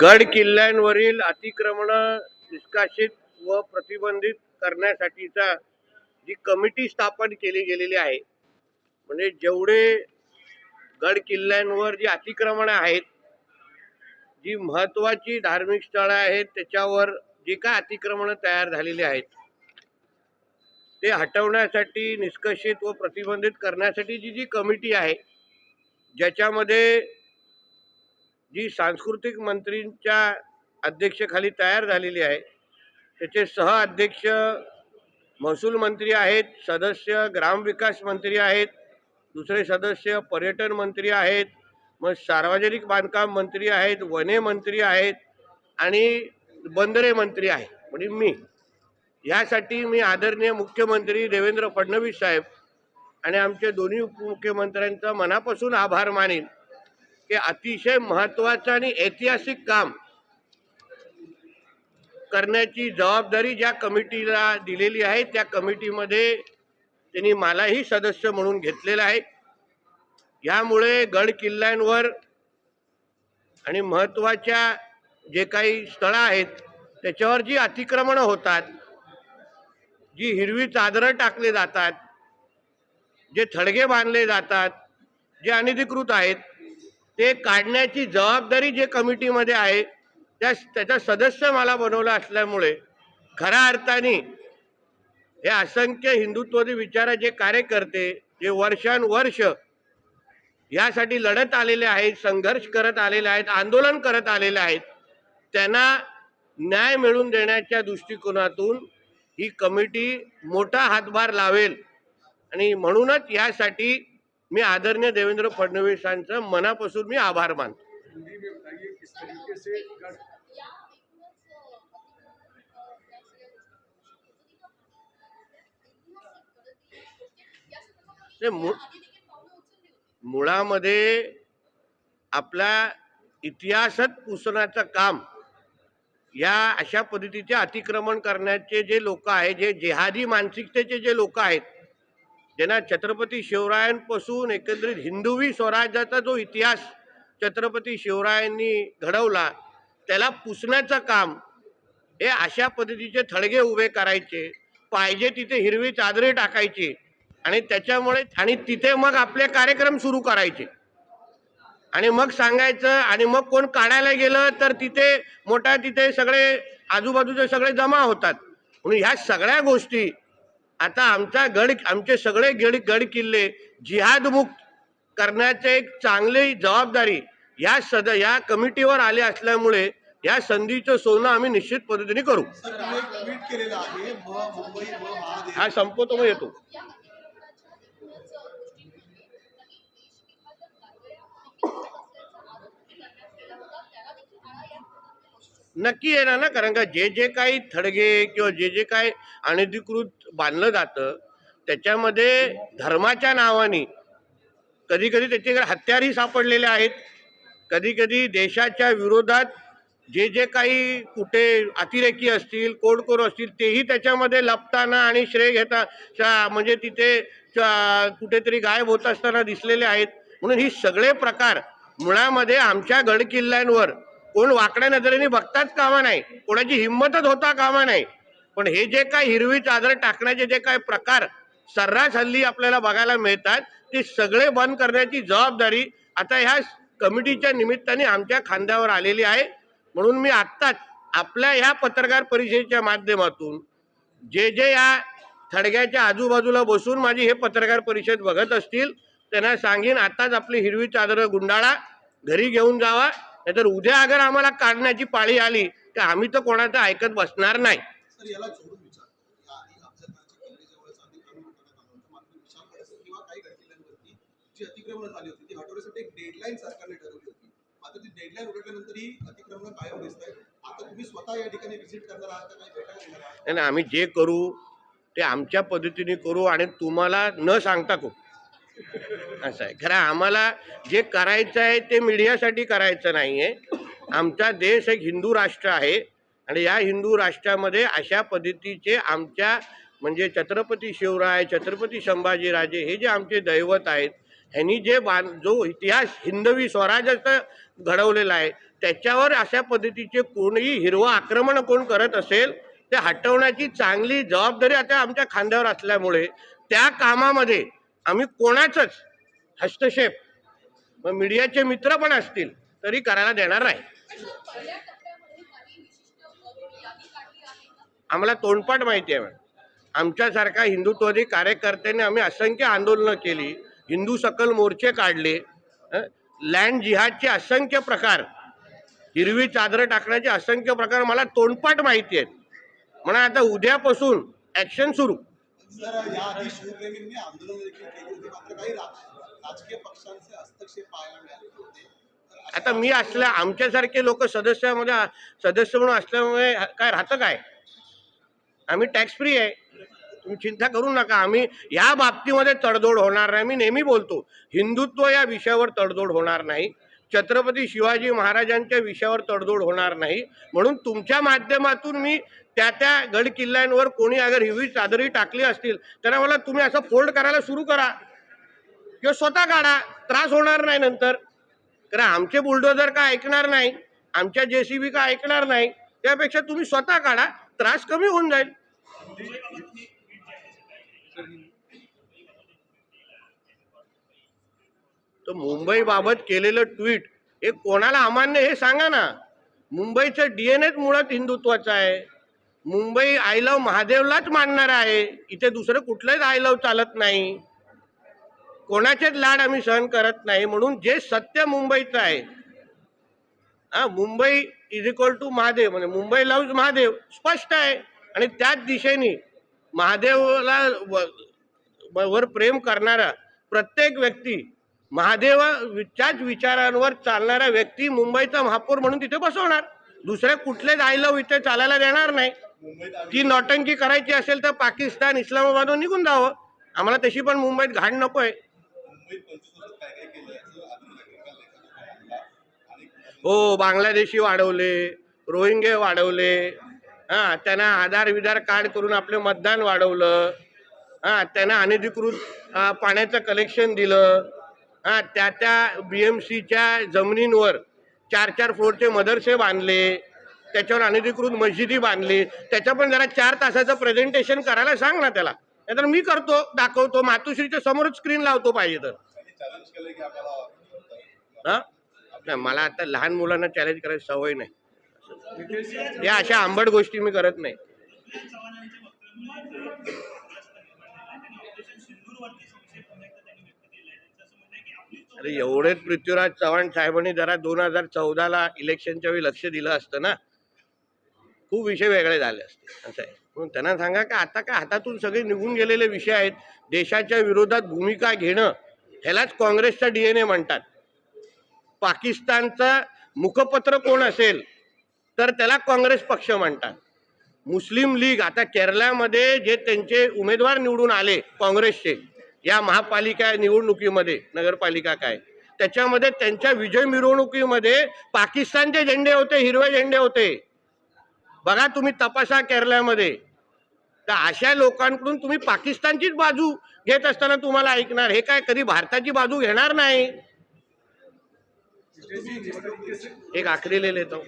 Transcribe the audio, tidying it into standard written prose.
गड किल्ल्यांवरील अतिक्रमण निष्कासित व प्रतिबंधित करण्यासाठीचा जी कमिटी स्थापन केली गेलेली आहे, म्हणजे जेवढे गड किल्ल्यांवर जी अतिक्रमण आहेत, जी महत्वाची धार्मिक स्थळे आहेत, त्याच्यावर जे काय अतिक्रमण तयार झालेली आहेत ते हटवण्यासाठी, निष्कासित व प्रतिबंधित करण्यासाठी जी कमिटी आहे, ज्याच्यामध्ये जी सांस्कृतिक मंत्रींच्या अध्यक्षतेखाली तयार झालेली आहे, त्याचे सह अध्यक्ष महसूल मंत्री आहेत, सदस्य ग्रामविकास मंत्री आहेत, दुसरे सदस्य पर्यटन मंत्री आहेत, मग सार्वजनिक बांधकाम मंत्री आहेत, वने मंत्री आहेत आणि बंदरे मंत्री आहेत. म्हणजे यासाठी मी आदरणीय मुख्यमंत्री देवेंद्र फडणवीस साहेब आणि आमचे दोन्ही उपमुख्यमंत्र्यांचा मनापासून आभार मानेन की अतिशय महत्त्वाचं आणि ऐतिहासिक काम करण्याची जबाबदारी ज्या कमिटीला दिलेली आहे, त्या कमिटीमध्ये त्यांनी मलाही सदस्य म्हणून घेतलेलं आहे. यामुळे गड किल्ल्यांवर आणि महत्त्वाच्या जे काही स्थळं आहेत त्याच्यावर जी अतिक्रमणं होतात, जी हिरवी चादरं टाकले जातात, जे थडगे बांधले जातात, जे अनधिकृत आहेत, ते काढण्याची जबाबदारी जे कमिटीमध्ये आहे त्याचा सदस्य मला बनवला असल्यामुळे खऱ्या अर्थाने हे असंख्य हिंदुत्ववादी विचाराचे कार्यकर्ते जे वर्षानुवर्ष यासाठी लढत आलेले आहेत, संघर्ष करत आलेले आहेत, आंदोलन करत आलेले आहेत, त्यांना न्याय मिळवून देण्याच्या दृष्टिकोनातून ही कमिटी मोठा हातभार लावेल. आणि म्हणूनच यासाठी मी आदरणीय देवेंद्र फडणवीसांचं मनापासून मी आभार मानतो. मुळामध्ये आपला इतिहासात पुसण्याचं काम या अशा पद्धतीचे अतिक्रमण करण्याचे जे लोक आहेत, जे जिहादी मानसिकतेचे जे लोक आहेत, ज्यांना छत्रपती शिवरायांपासून एकंदरीत हिंदवी स्वराज्याचा जो इतिहास छत्रपती शिवरायांनी घडवला त्याला पुसण्याचं काम हे अशा पद्धतीचे थडगे उभे करायचे, पाहिजे तिथे हिरवी चादरे टाकायची आणि त्याच्यामुळे आणि तिथे मग आपले कार्यक्रम सुरू करायचे आणि मग सांगायचं आणि मग कोण काढायला गेलं तर तिथे मोठा तिथे सगळे आजूबाजूचे सगळे जमा होतात. म्हणून ह्या सगळ्या गोष्टी आता आमचे सगळे गड किल्ले जिहादमुक्त करण्याचे एक चांगली जबाबदारी या कमिटीवर आले असल्यामुळे या संधीचं सोनं आम्ही निश्चित पद्धतीने करू. हा संपतो मग येतो. नक्की येणार ना, कारण का जे काही थडगे किंवा जे काही अनधिकृत बांधलं जातं त्याच्यामध्ये धर्माच्या नावाने कधी कधी त्याच्याकडे हत्यारही सापडलेले आहेत, कधी कधी देशाच्या विरोधात जे काही कुठे अतिरेकी असतील, कोण असतील तेही त्याच्यामध्ये लपताना आणि श्रेय घेता म्हणजे तिथे कुठेतरी गायब होत असताना दिसलेले आहेत. म्हणून ही सगळे प्रकार मुळामध्ये आमच्या गड किल्ल्यांवर कोण वाकड्या नजरेने बघताच कामा नाही, कोणाची हिंमतच होता कामा नाही. पण हे जे काही हिरवी चादर टाकण्याचे जे काही प्रकार सर्रास हल्ली आपल्याला बघायला मिळतात ते सगळे बंद करण्याची जबाबदारी आता ह्या कमिटीच्या निमित्ताने आमच्या खांद्यावर आलेली आहे. म्हणून मी आत्ताच आपल्या ह्या पत्रकार परिषदेच्या माध्यमातून जे या थडग्याच्या आजूबाजूला बसून माझी हे पत्रकार परिषद बघत असतील त्यांना सांगेन, आताच आपली हिरवी चादर गुंडाळा, घरी घेऊन जावा, नाहीतर उद्या अगर आम्हाला काढण्याची पाळी आली तर आम्ही तर कोणाचं ऐकत बसणार नाही. आम्ही जे करू ते आमच्या पद्धतीने करू आणि तुम्हाला न सांगता करू असं आहे. खरं आम्हाला जे करायचं आहे ते मीडियासाठी करायचं नाहीये. आमचा देश एक हिंदू राष्ट्र आहे आणि या हिंदू राष्ट्रामध्ये अशा पद्धतीचे आमच्या म्हणजे छत्रपती शिवराय, छत्रपती संभाजीराजे हे जे आमचे दैवत आहेत, ह्यांनी जो इतिहास हिंदवी स्वराज्याचा घडवलेला आहे त्याच्यावर अशा पद्धतीचे कोणीही हिरवं आक्रमण कोण करत असेल ते हटवण्याची चांगली जबाबदारी आता आमच्या खांद्यावर असल्यामुळे त्या कामामध्ये आम्ही कोणाचंच हस्तक्षेप मग मीडियाचे मित्र पण असतील तरी करायला देणार नाही. आम्हाला तोंडपाठ माहिती आहे. आमच्यासारखा हिंदुत्ववादी कार्यकर्त्यांनी आम्ही असंख्य आंदोलनं केली, हिंदू सकल मोर्चे काढले, लँड जिहादचे असंख्य प्रकार, हिरवी चादर टाकण्याचे असंख्य प्रकार मला तोंडपाठ माहिती आहेत. म्हणा आता उद्यापासून ऍक्शन सुरू. आता मी असल्या आमच्यासारखे लोक सदस्य म्हणून असल्यामुळे काय राहतं काय, आम्ही टॅक्स फ्री आहे, तुम्ही चिंता करू नका. आम्ही या बाबतीमध्ये तडजोड होणार नाही. मी नेहमी बोलतो हिंदुत्व या विषयावर तडजोड होणार नाही, छत्रपती शिवाजी महाराजांच्या विषयावर तडजोड होणार नाही. म्हणून तुमच्या माध्यमातून मी त्या गड किल्ल्यांवर कोणी अगर हिरवी चादरी टाकली असतील तर मला तुम्ही असं फोल्ड करायला सुरू करा किंवा स्वतः काढा, त्रास होणार नाही नंतर. कारण आमचे बुलडोजर का ऐकणार नाही, आमच्या JCB का ऐकणार नाही, त्यापेक्षा तुम्ही स्वतः काढा, त्रास कमी होऊन जाईल. तर मुंबई बाबत केलेलं ट्विट हे कोणाला अमान्य हे सांगा ना. मुंबईचं DNA मुळात हिंदुत्वाचं आहे. मुंबई आय लव्ह महादेवलाच मानणार आहे, इथे दुसरं कुठलंच आय लव्ह चालत नाही. कोणाचेच लाड आम्ही सहन करत नाही. म्हणून जे सत्य मुंबईचं आहे, Mumbai is equal to Mahadev, म्हणजे मुंबई लव्ज महादेव स्पष्ट आहे. आणि त्याच दिशेने महादेवला वर प्रेम करणारा प्रत्येक व्यक्ती, महादेवाच्याच विचारांवर चालणारा व्यक्ती मुंबईचा महापौर म्हणून तिथे बसवणार. दुसरे कुठलेच आय लव्ह इथे चालायला देणार नाही. ती नौटंकी करायची असेल तर पाकिस्तान इस्लामाबादवर निघून जावं. आम्हाला तशी पण मुंबईत घाण नको आहे. हो, बांगलादेशी वाढवले, रोहिंगे वाढवले, त्यांना आधार कार्ड करून आपलं मतदान वाढवलं, त्यांना अनधिकृत पाण्याचं कलेक्शन दिलं, त्या BMCच्या जमिनींवर 4-4 फ्लोअरचे मदरसे बांधले, त्याच्यावर अनधिकृत मस्जिदी बांधली. त्याच्या पण जरा 4 तासाचं प्रेझेंटेशन करायला सांग ना त्याला. नाहीतर मी करतो, दाखवतो, मातोश्रीच्या समोरच स्क्रीन लावतो पाहिजे तर. मला आता लहान मुलांना चॅलेंज करायची सवय नाही. या अशा आंबट गोष्टी मी करत नाही. अरे एवढेच पृथ्वीराज चव्हाण साहेबांनी जरा 2014ला इलेक्शनच्या वेळी लक्ष दिलं असतं ना, खूप विषय वेगळे झाले असते. असं आहे. म्हणून त्यांना सांगा की आता काय हातातून सगळे निघून गेलेले विषय आहेत. देशाच्या विरोधात भूमिका घेणं ह्यालाच काँग्रेसचा DNA म्हणतात. पाकिस्तानचा मुखपत्र कोण असेल तर त्याला काँग्रेस पक्ष म्हणतात. मुस्लिम लीग आता केरळमध्ये जे त्यांचे उमेदवार निवडून आले काँग्रेसचे या महापालिका निवडणुकीमध्ये, नगरपालिका काय, त्याच्यामध्ये त्यांच्या विजय मिरवणुकीमध्ये पाकिस्तानचे झेंडे होते, हिरवे झेंडे होते. बघा तुम्ही तपासा केरळमध्ये. तर अशा लोकांकडून तुम्ही पाकिस्तानचीच बाजू घेत असताना तुम्हाला ऐकणार, हे काय कधी भारताची बाजू घेणार नाही. एक आखरी ले लेता हूं.